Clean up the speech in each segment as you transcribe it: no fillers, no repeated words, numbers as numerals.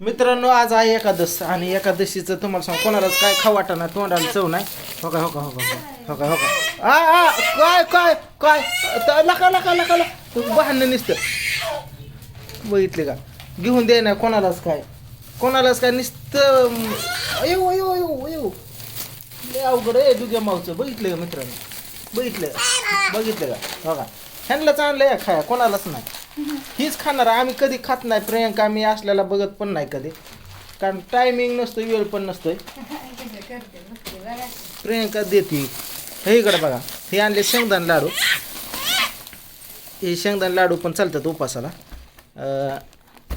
मित्रांनो आज आहे एकादश आणि एकादशीचं तुम्हाला सांग कोणालाच काय खाऊ वाटणार तोंडाला चव नाही. हो का हो का हो का हो का हो का आ काय काय काय लका लका लका बहाणं नुसतं बघितले का घेऊन दे ना कोणालाच काय नुसतं अयो अयो अयो अयो लय अवघड आहे दुग्या मावचं. बघितलं का मित्रांनो बघितलं का हो का ह्यांनाच आणलंय खाया कोणालाच नाही. हीच खाणार आम्ही कधी खात नाही. प्रियंका मी असल्याला बघत पण नाही कधी कारण टायमिंग नसतो वेळ पण नसतोय. प्रियंका देते हे इकडे बघा हे आणले शेंगदाण लाडू. हे शेंगदाण लाडू पण चालतात उपासाला.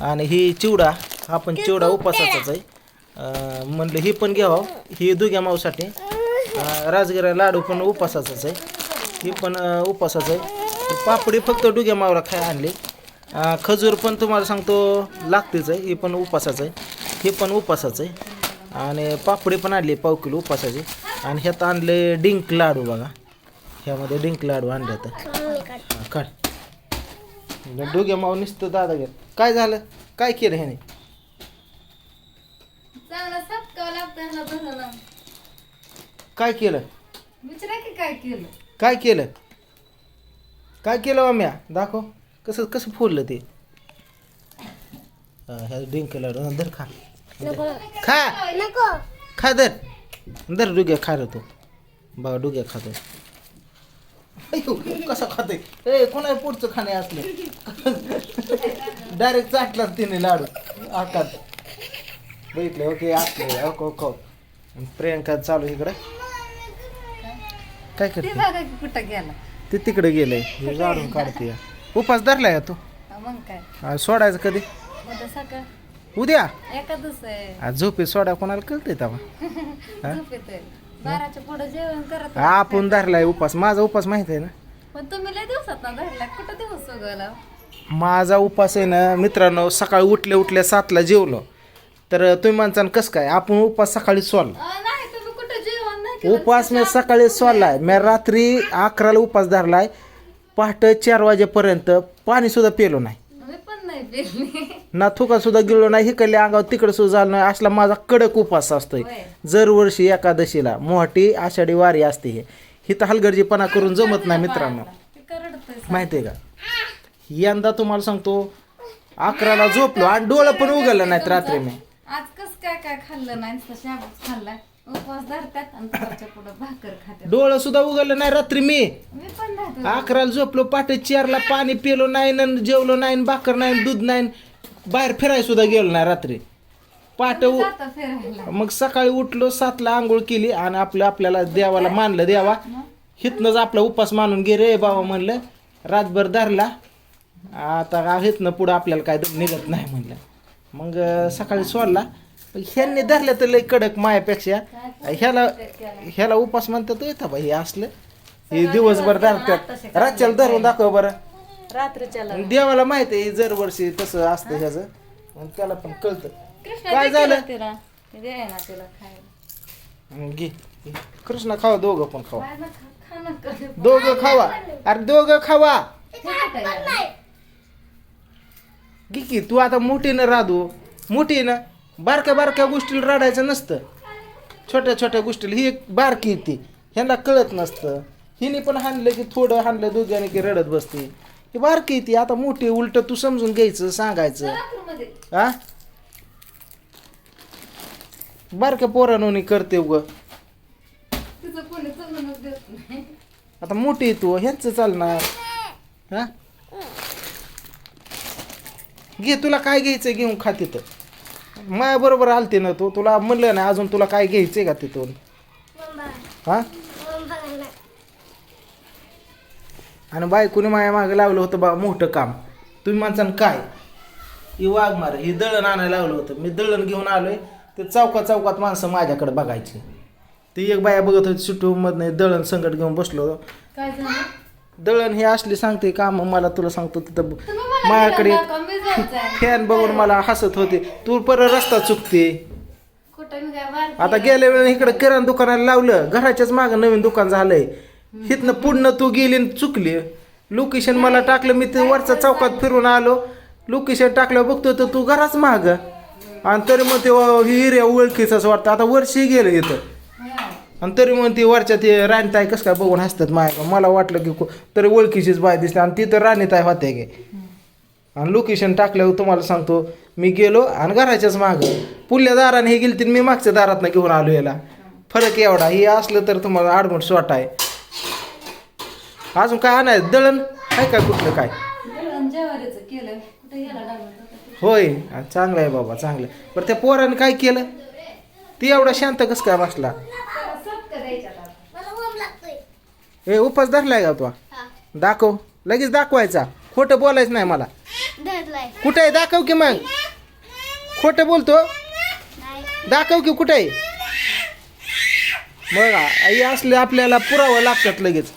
आणि ही चिवडा हा पण चिवडा उपासाचाच आहे. म्हणलं ही पण घ्यावं ही दुग्या माऊसाठी. राजगिरा लाडू पण उपासाचाच आहे. ही पण उपासाचं आहे. पापडी फक्त डुग्या मावला खाय आणली. खजूर पण तुम्हाला सांगतो लागतेच आहे. ही पण उपासाचं आहे. हे पण उपासाचं आहे. आणि पापडी पण आणली पाव किलो उपासाची. आणि ह्यात आणले डिंक लाडू बघा. ह्यामध्ये डिंक लाडू आणले तर काढ डुग्या माव नुसतं दादा घ्या. काय झालं काय केलं ह्याने काय केलं काय केलं काय केलं आम्ही दाखव कसं कसं फोडलं ते. ह्या डिंक लाडू धर खा खा खा दर डुग्या खा रे तू बघा डुग्या खातो. कसं खाते ए कोणा पुढचं खाणे असले डायरेक्ट चाटलाच तिने लाडू आकात बघितलं ओके असले ओको प्रियंका चालू इकडं काय करते कुठं गेला ते तिकडे गेलंय हे जाडून काढते. उपास धरलाय का तू मग काय सोडायचं कधी उद्या सकाळ उद्या एकादश आहे. आज झोपे सोडा कोणाला कळतंय तेव्हा झोपेतोय 12च्या पुढे जेवण करत आपण धरलाय उपास. माझा उपास माहित आहे ना. पण तुम्ही लय दिवसात ना धरला कुठं दिवस उगवला माझा उपास आहे ना मित्रांनो. सकाळी उठल्या 7ला जेवलो तर तुम्ही म्हणता कसं काय आपण उपास सकाळी सोडला. नाही तुम्ही कुठं जेवण नाही केलं. उपास मी सकाळी सोडलाय. मी रात्री 11ला उपास धरलाय. पहाटे 4 वाजेपर्यंत पाणी सुद्धा पिलो नाही. मी पण नाही पेरली ना थुका सुद्धा गिळलो नाही. हिकडले अंगावर तिकडे सुद्धा झालं नाही. असला माझा कडक उपास असतोय. होय. दरवर्षी एकादशीला मोठी आषाढी वारी असते. ही तर हलगर्जीपणा करून जमत नाही मित्रांनो ते करडतोय माहिती आहे का. यंदा तुम्हाला सांगतो 11ला झोपलो आणि डोळं पण उघडलं नाहीत रात्री मी. आज कस काय काय खाल्लं नाही नुसतं शाबूच खाल्लाय. उपवास धरतात आणि दुपारच्या पुढे भाकर खातात. डोळं सुद्धा उघडलं नाही रात्री मी. मी पण नाही 11ला झोपलो पहाटे 4ला पाणी पिलो नाही न जेवलो नाही न भाकर नाही न दूध नाही. बाहेर फिरायला सुद्धा गेलो नाही रात्री पहाटे. जाता फिरायला मग सकाळी उठलो 7ला आंघोळ केली आणि आपल्याला देवाला मानलं. देवा हितनंच आपला उपास मानून गे रे बाबा म्हणलं. रातभर धरला आता हितनं पुढं आपल्याला काय निघत नाही म्हणलं. मग सकाळी सोडला. ह्यांनी धरलं तर लय कडक मायापेक्षा. ह्याला उपास म्हणतात येतं बा हे असलं. हे दिवसभर धरतात रातच्याला धरून दाखव बरं. रात्रीच्याला देवाला माहिती आहे दरवर्षी तसं असतं ह्याचं. मग त्याला पण कळतं काय झालं. तिला दे ना तिला खायला घे कृष्णा खावा दोघं पण खावा. काय ना खाणं कर. दोघं खावा अरे दोघं खावा. हे कुठं गेलं? घे की तू आता मोठीनं राधू मोठीनं. बारक्या गोष्टीला रडायचं नसतं. छोट्या गोष्टीला ही एक बारकी ती ह्यांना कळत नसतं. हिने पण हाणलं की थोडं हाणलं दोघ्याने की रडत बसते. ही बारकी ती आता मोठी उलट तू समजून घ्यायचं सांगायचं. बाथरूममध्ये. हा बारक्या पोरांनी करते उग. तिचं कोणी समजूनच देत नाही. आता मोठी तू ह्यांचं चालणार. हा घे तुला काय घ्यायचं घेऊन खा तिथं. माया बरोबर आलते ना तू. तुला म्हणलं ना अजून तुला काय घ्यायचंय का तिथून. हा आणि बायकोने माया मागं लावलं होतं बा मोठं काम. तुम्ही माणसानं काय ही वाघ मार ही दळण आणायला लावलं होतं. मी दळण घेऊन आलोय ते चौकात माणसं माझ्याकडे बघायची. ती एक बाया बघत होती सुटूमधनं दळण संकट घेऊन बसलो होतो. काय झालं दळण हे असली सांगते काम मला तुला सांगतो तिथं तुम्ही मला माझ्याकडे दिलं ना का? मी जायचंय. फॅन बघून मला हसत होते. तू परत रस्ता चुकते. कुठं मी काय बारकी आता गेल्या वेळेला इकडे किराणा दुकानाला लावलं. घराच्याच मागं नवीन दुकान झालंय. हिथनं पुढनं तू गेली आणि चुकली. लोकेशन मला टाकलं. मी ते वरच्या चौकात फिरून आलो. लोकेशन टाकलं बघतो तर तू घराच माग. आणि तरी मग ते हिऱ्या ओळखीच वाटतं. आता वर्षी गेलं इथं आणि तरी मग ती वरच्या ते राणीताई कसं काय बघून हसतात माझ्या. मला वाटलं की तरी ओळखीचीच बाय दिसते आणि तिथं राणीताई होते गे. आणि लोकेशन टाकल्यावर तुम्हाला सांगतो मी गेलो आणि घराच्याच मागं पुढल्या दाराने हे गेली मी मागच्या दारात घेऊन आलो याला. फरक एवढा हे असलं तर तुम्हाला आडमट स्वट आहे. अजून काय आणायचं दळण आहे का कुठलं काय? होय चांगलं आहे बाबा चांगलं. बरं त्या पोराने काय केलं ती एवढा शांत कसं काय बसला? हे उपास धरलाय का तू? दाखव लगेच दाखवायचा. खोटं बोलायचं नाही मला. कुठे आहे दाखव की मग. खोटं बोलतो दाखव की कुठे आहे. बघा आई असले आपल्याला पुरावं लागतात लगेच.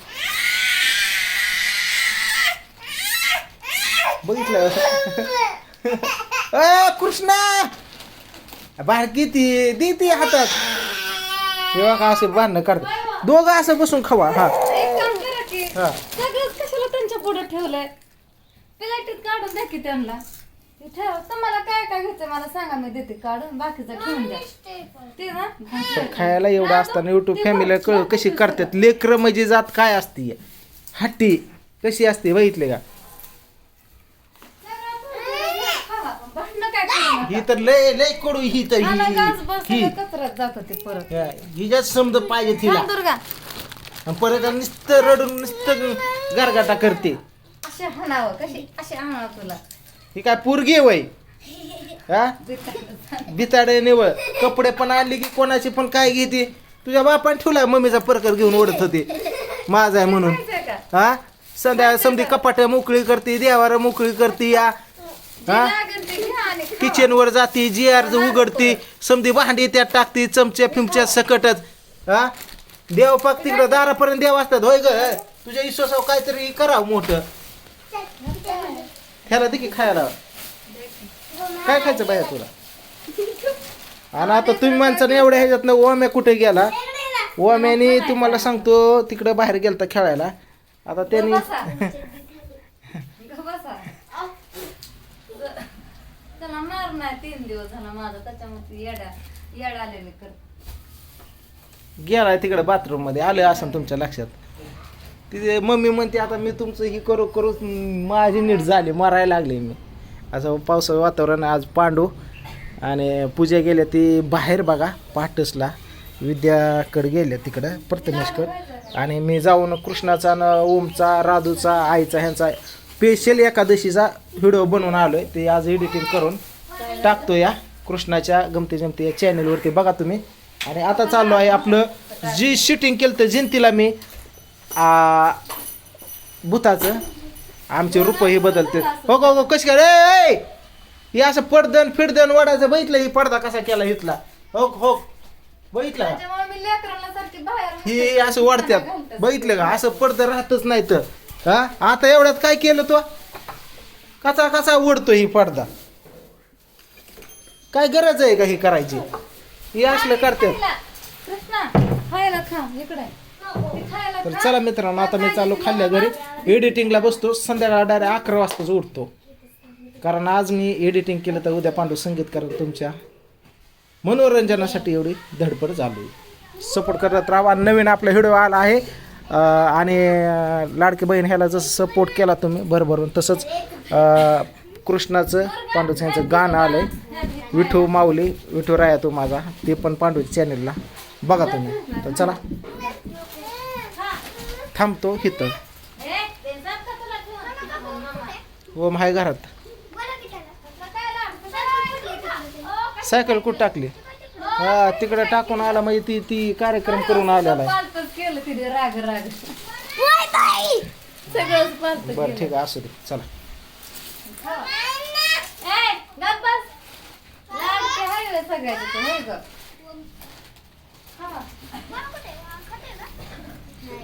बघितलं कृष्णा बाहेर किती देते हातात. हे बघा असे भांडणं काढतात दोघं असं बसून खावा. हा सगळंच कशाला त्यांच्या पुढे ठेवलंय. प्लेटीत काढून द्या की त्यांना. ठेव तुम्हाला काय काय घ्यायचं मला सांगा मी देते काढून बाकीचं ठेवून द्या. ते ना खायला एवढं असताना युट्यूब फॅमिली कशी करतात. लेकरं म्हणजे जात काय असते हट्टी कशी असते बघितले का. ही तर लय लय कडू ही तर कचऱ्यात जात ते परत. हिच्याच समज पाहिजे तिला. दुर्गा परत नुसतं रडून नुसतं गारगाटा करते. असे हाणावं कशी असे हाणावं तुला. ही काय पोरगी वय हा बिताडे निवळ. कपडे पण आणले की कोणाची पण काय घेते. तुझ्या बापाने ठेवला मम्मीचा परकर घेऊन ओढत होते माझा आहे म्हणून. हा संध्या समधी कपाट मोकळी करते देवारा मोकळी करते या. हा किचन वर जाते जिआर उघडते समधी भांडी त्यात टाकते चमच्या फिमच्या सकटच. हा देव पाक तिकडं दारापर्यंत देव असतात होय ग. तुझ्या विश्वासावर काहीतरी करावं मोठं. ह्याला दे की खायला. काय खायचं बाहेर तुला. आणि आता तुम्ही माणसाने एवढ्या ह्याच्यात ना ओम्या कुठे गेला. ओम्याने तुम्हाला सांगतो तिकडं बाहेर गेलता खेळायला. आता त्यांनी त्याला मार नाही 3 दिवस झाला माझा त्याच्यामध्ये येडा आलेले कर. गेलाय तिकडे बाथरूम मध्ये आलं असं तुमच्या लक्षात. तिथे मम्मी म्हणते आता मी तुमचं ही करू करू माझी नीट झाली मरायला लागले मी. असं पावसाचं वातावरण. आज पांडू आणि पूजा गेल्या ती बाहेर बघा पाटसला विद्याकडे गेल्या तिकडं प्रथमेशकडं. आणि मी जाऊन कृष्णाचा न ओमचा राधूचा आईचा ह्यांचा स्पेशल एकादशीचा व्हिडिओ बनवून आलो आहे. ते आज एडिटिंग करून टाकतो या कृष्णाच्या गमती जमती या चॅनलवरती बघा तुम्ही. आणि आता चाललो आहे आपलं जी शूटिंग केलं तर जयंतीला मी भूताचं आमचे रूप हे बदलते. हो हो हो कशी काय हे असं पडदन फिडदन वाढायचं बघितलं. ही पडदा कसा केला इथला हो हो बघितलं ही असं वाढत्यात बघितलं का. असं पडदं राहतच नाही तर. हा आता एवढ्यात काय केलं तो कसा कसा ओढतो ही पडदा. काय गरज आहे का ही करायची. हे असलं करतात. तर चला मित्रांनो आता मी चालू खाल्ल्या घरी एडिटिंगला बसतो. संध्याकाळी डायरेक्ट 11 वाजताच उठतो. कारण आज मी एडिटिंग केलं तर उद्या पांडू संगीतकार तुमच्या मनोरंजनासाठी एवढी धडपड चालू आहे. सपोर्ट करत राहा. नवीन आपला व्हिडिओ आला आहे आणि लाडकी बहीण ह्याला जसं सपोर्ट केला तुम्ही भरभरून तसंच कृष्णाचं पांडूचं ह्याचं गाणं आलं आहे विठू माऊली विठू राया तो माझा. ते पण पांडूच्या चॅनलला बघा तुम्ही. तर चला थांबतो इथं. ओम आहे घरात. सायकल कुठं टाकली. हा तिकडे टाकून आला म्हणजे ती ती कार्यक्रम करून आलेला आहे. बरं ठीक आहे असू दे चला.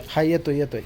हा येतोय येतोय.